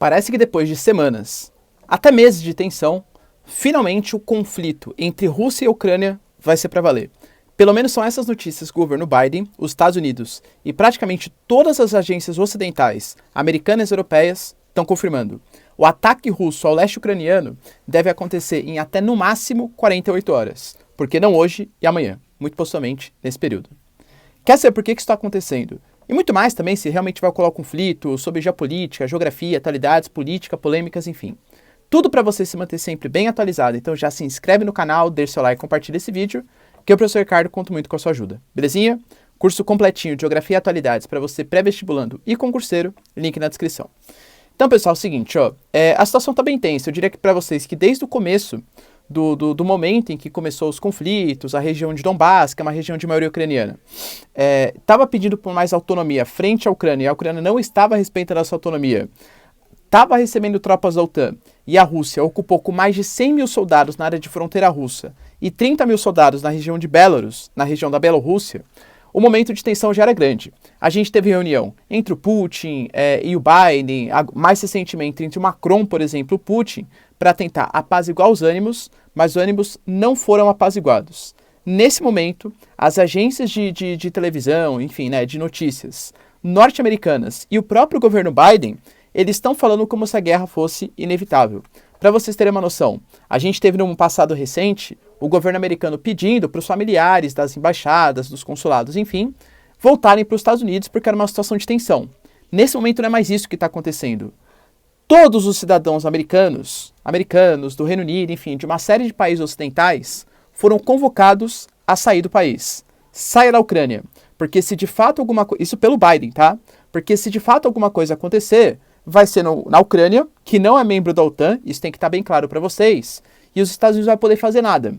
Parece que depois de semanas, até meses de tensão, finalmente o conflito entre Rússia e Ucrânia vai ser para valer. Pelo menos são essas notícias que o governo Biden, os Estados Unidos e praticamente todas as agências ocidentais, americanas e europeias estão confirmando. O ataque russo ao leste ucraniano deve acontecer em até no máximo 48 horas, porque não hoje e amanhã, muito possivelmente nesse período. Quer saber por que isso está acontecendo? E muito mais também se realmente vai ocorrer o conflito, sobre geopolítica, geografia, atualidades, política, polêmicas, enfim. Tudo para você se manter sempre bem atualizado, então já se inscreve no canal, deixa seu like e compartilha esse vídeo, que eu, professor Ricardo, conto muito com a sua ajuda. Belezinha? Curso completinho de Geografia e Atualidades para você pré-vestibulando e concurseiro, link na descrição. Então, pessoal, é o seguinte, a situação está bem tensa. Eu diria que para vocês que desde o começo do momento em que começou os conflitos, a região de Donbass, que é uma região de maioria ucraniana, estava pedindo por mais autonomia frente à Ucrânia, e a Ucrânia não estava respeitando essa autonomia, estava recebendo tropas da OTAN, e a Rússia ocupou com mais de 100 mil soldados na área de fronteira russa e 30 mil soldados na região de Belarus, na região da Bielorrússia, o momento de tensão já era grande. A gente teve reunião entre o Putin e o Biden, mais recentemente entre o Macron, por exemplo, e o Putin, para tentar apaziguar os ânimos, mas os ânimos não foram apaziguados. Nesse momento, as agências de televisão, enfim, de notícias norte-americanas e o próprio governo Biden, eles estão falando como se a guerra fosse inevitável. Para vocês terem uma noção, a gente teve num passado recente o governo americano pedindo para os familiares das embaixadas, dos consulados, enfim, voltarem para os Estados Unidos porque era uma situação de tensão. Nesse momento não é mais isso que está acontecendo. Todos os cidadãos americanos do Reino Unido, enfim, de uma série de países ocidentais, foram convocados a sair do país. Saia da Ucrânia, porque se de fato alguma coisa... Isso pelo Biden, tá? Porque se de fato alguma coisa acontecer, vai ser na Ucrânia, que não é membro da OTAN, isso tem que estar bem claro para vocês, e os Estados Unidos não vão poder fazer nada.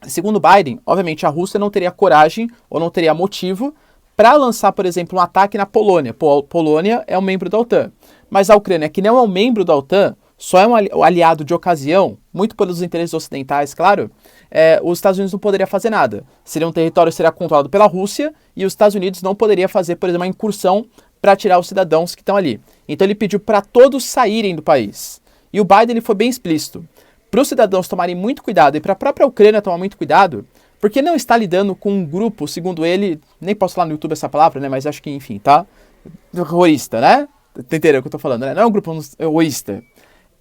Segundo Biden, obviamente a Rússia não teria coragem ou não teria motivo para lançar, por exemplo, um ataque na Polônia. Polônia é um membro da OTAN. Mas a Ucrânia, que não é um membro da OTAN, só é um aliado de ocasião, muito pelos interesses ocidentais, claro, os Estados Unidos não poderiam fazer nada. Seria um território que seria controlado pela Rússia e os Estados Unidos não poderiam fazer, por exemplo, uma incursão para tirar os cidadãos que estão ali. Então ele pediu para todos saírem do país. E o Biden ele foi bem explícito. Para os cidadãos tomarem muito cuidado e para a própria Ucrânia tomar muito cuidado, porque não está lidando com um grupo, segundo ele, nem posso falar no YouTube essa palavra, mas acho que, enfim, tá? Terrorista, né? Entendeu o que eu tô falando, né? Não é um grupo egoísta.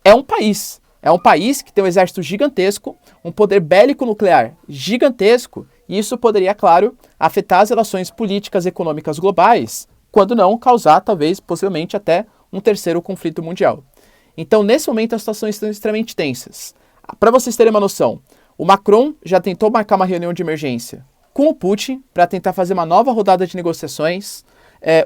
É um país. É um país que tem um exército gigantesco, um poder bélico nuclear gigantesco, e isso poderia, claro, afetar as relações políticas e econômicas globais, quando não causar, talvez, possivelmente, até um terceiro conflito mundial. Então, nesse momento, as situações estão extremamente tensas. Para vocês terem uma noção, o Macron já tentou marcar uma reunião de emergência com o Putin para tentar fazer uma nova rodada de negociações.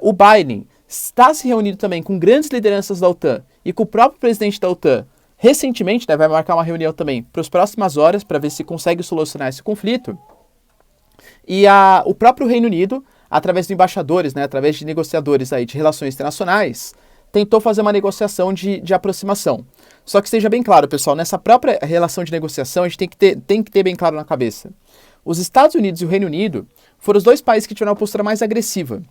O Biden está se reunindo também com grandes lideranças da OTAN e com o próprio presidente da OTAN. Recentemente, vai marcar uma reunião também para as próximas horas para ver se consegue solucionar esse conflito. E o próprio Reino Unido, através de embaixadores, através de negociadores aí de relações internacionais, tentou fazer uma negociação de aproximação. Só que seja bem claro, pessoal, nessa própria relação de negociação, a gente tem que ter bem claro na cabeça. Os Estados Unidos e o Reino Unido foram os dois países que tiveram uma postura mais agressiva,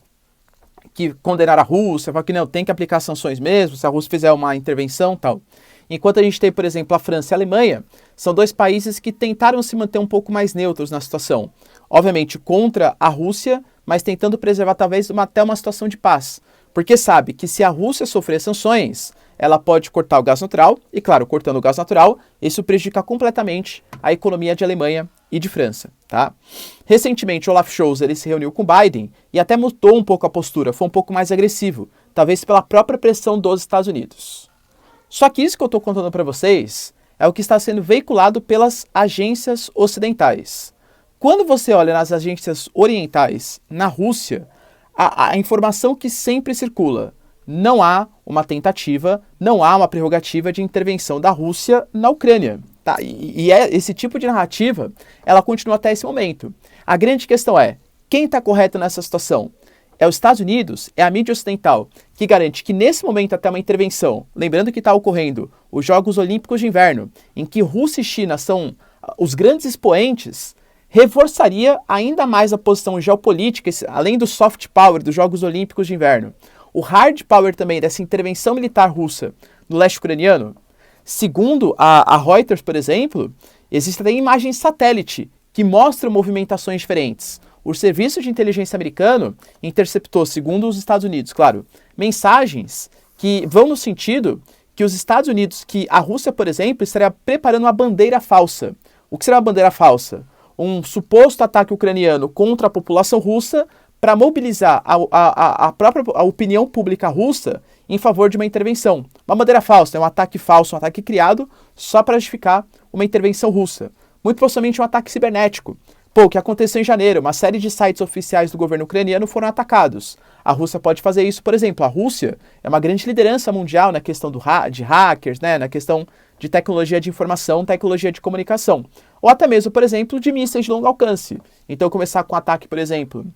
que condenaram a Rússia, falaram que não, tem que aplicar sanções mesmo, se a Rússia fizer uma intervenção e tal. Enquanto a gente tem, por exemplo, a França e a Alemanha, são dois países que tentaram se manter um pouco mais neutros na situação. Obviamente contra a Rússia, mas tentando preservar talvez até uma situação de paz. Porque sabe que se a Rússia sofrer sanções, ela pode cortar o gás natural, e claro, cortando o gás natural, isso prejudica completamente a economia de Alemanha e de França, tá? Recentemente, Olaf Scholz ele se reuniu com Biden e até mudou um pouco a postura, foi um pouco mais agressivo, talvez pela própria pressão dos Estados Unidos. Só que isso que eu estou contando para vocês é o que está sendo veiculado pelas agências ocidentais. Quando você olha nas agências orientais, na Rússia, a informação que sempre circula, não há uma tentativa, não há uma prerrogativa de intervenção da Rússia na Ucrânia. Tá? E esse tipo de narrativa, ela continua até esse momento. A grande questão é, quem está correto nessa situação? É os Estados Unidos, é a mídia ocidental, que garante que nesse momento até uma intervenção, lembrando que está ocorrendo os Jogos Olímpicos de Inverno, em que Rússia e China são os grandes expoentes, reforçaria ainda mais a posição geopolítica, além do soft power dos Jogos Olímpicos de Inverno. O hard power também dessa intervenção militar russa no leste ucraniano? Segundo a Reuters, por exemplo, existem imagens satélite que mostram movimentações diferentes. O serviço de inteligência americano interceptou, segundo os Estados Unidos, claro, mensagens que vão no sentido que os Estados Unidos, que a Rússia, por exemplo, estaria preparando uma bandeira falsa. O que será uma bandeira falsa? Um suposto ataque ucraniano contra a população russa para mobilizar a própria opinião pública russa em favor de uma intervenção. Uma bandeira falsa, é um ataque falso, um ataque criado só para justificar uma intervenção russa. Muito possivelmente um ataque cibernético. Pô, o que aconteceu em janeiro? Uma série de sites oficiais do governo ucraniano foram atacados. A Rússia pode fazer isso, por exemplo. A Rússia é uma grande liderança mundial na questão de hackers, né? Na questão de tecnologia de informação, tecnologia de comunicação. Ou até mesmo, por exemplo, de mísseis de longo alcance. Então, começar com um ataque, por exemplo,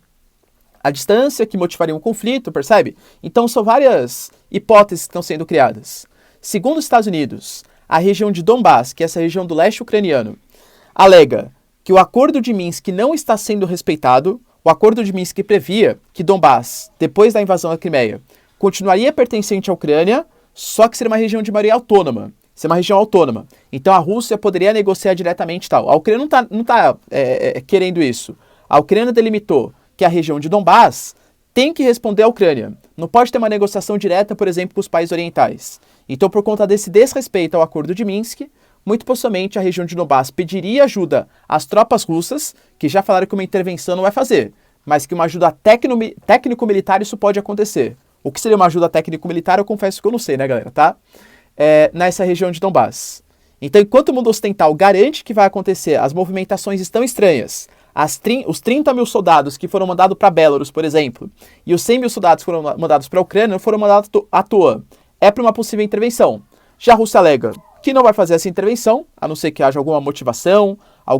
à distância, que motivaria um conflito, percebe? Então, são várias hipóteses que estão sendo criadas. Segundo os Estados Unidos, a região de Donbás, que é essa região do leste ucraniano, alega que o acordo de Minsk não está sendo respeitado. O acordo de Minsk previa que Donbás, depois da invasão da Crimeia, continuaria pertencente à Ucrânia, só que seria uma região de maioria autônoma. Seria uma região autônoma. Então a Rússia poderia negociar diretamente e tal. A Ucrânia não está querendo isso. A Ucrânia delimitou que a região de Donbás tem que responder à Ucrânia. Não pode ter uma negociação direta, por exemplo, com os países orientais. Então, por conta desse desrespeito ao acordo de Minsk, muito possivelmente a região de Donbás pediria ajuda às tropas russas, que já falaram que uma intervenção não vai fazer, mas que uma ajuda técnico-militar isso pode acontecer. O que seria uma ajuda técnico-militar, eu confesso que eu não sei, né, galera, tá? Nessa região de Donbás. Então, enquanto o mundo ocidental garante que vai acontecer, as movimentações estão estranhas, os 30 mil soldados que foram mandados para Belarus, por exemplo, e os 100 mil soldados que foram mandados para a Ucrânia não foram mandados à toa. É para uma possível intervenção. Já a Rússia alega que não vai fazer essa intervenção, a não ser que haja alguma motivação, a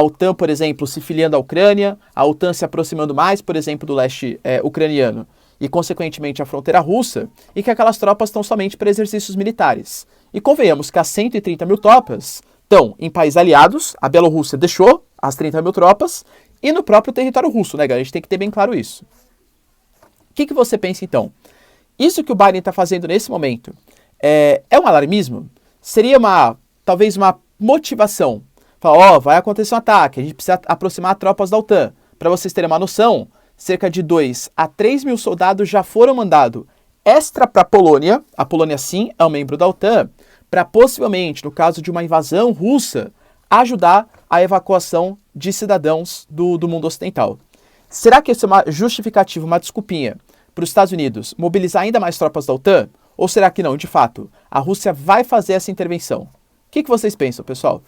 OTAN, por exemplo, se filiando à Ucrânia, a OTAN se aproximando mais, por exemplo, do leste ucraniano e, consequentemente, a fronteira russa, e que aquelas tropas estão somente para exercícios militares. E convenhamos que as 130 mil tropas estão em países aliados, a Bielorrússia deixou as 30 mil tropas, e no próprio território russo, né, galera? A gente tem que ter bem claro isso. O que você pensa, então? Isso que o Biden está fazendo nesse momento é um alarmismo? Seria talvez uma motivação. Falar, vai acontecer um ataque, a gente precisa aproximar tropas da OTAN. Para vocês terem uma noção, cerca de 2 a 3 mil soldados já foram mandados extra para a Polônia sim é um membro da OTAN, para possivelmente, no caso de uma invasão russa, ajudar a evacuação de cidadãos do mundo ocidental. Será que isso é uma justificativa, uma desculpinha para os Estados Unidos mobilizar ainda mais tropas da OTAN? Ou será que não, de fato, a Rússia vai fazer essa intervenção? O que vocês pensam, pessoal?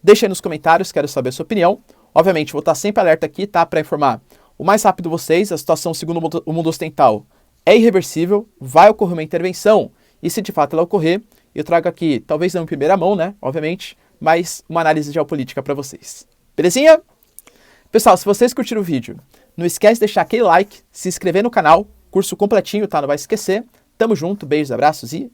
Deixa aí nos comentários, quero saber a sua opinião. Obviamente, vou estar sempre alerta aqui, tá? Para informar o mais rápido vocês. A situação, segundo o mundo ocidental, é irreversível, vai ocorrer uma intervenção. E se de fato ela ocorrer, eu trago aqui, talvez não em primeira mão, né? Obviamente, mas uma análise geopolítica para vocês. Belezinha? Pessoal, se vocês curtiram o vídeo, não esquece de deixar aquele like, se inscrever no canal, curso completinho, tá? Não vai esquecer. Tamo junto, beijos, abraços e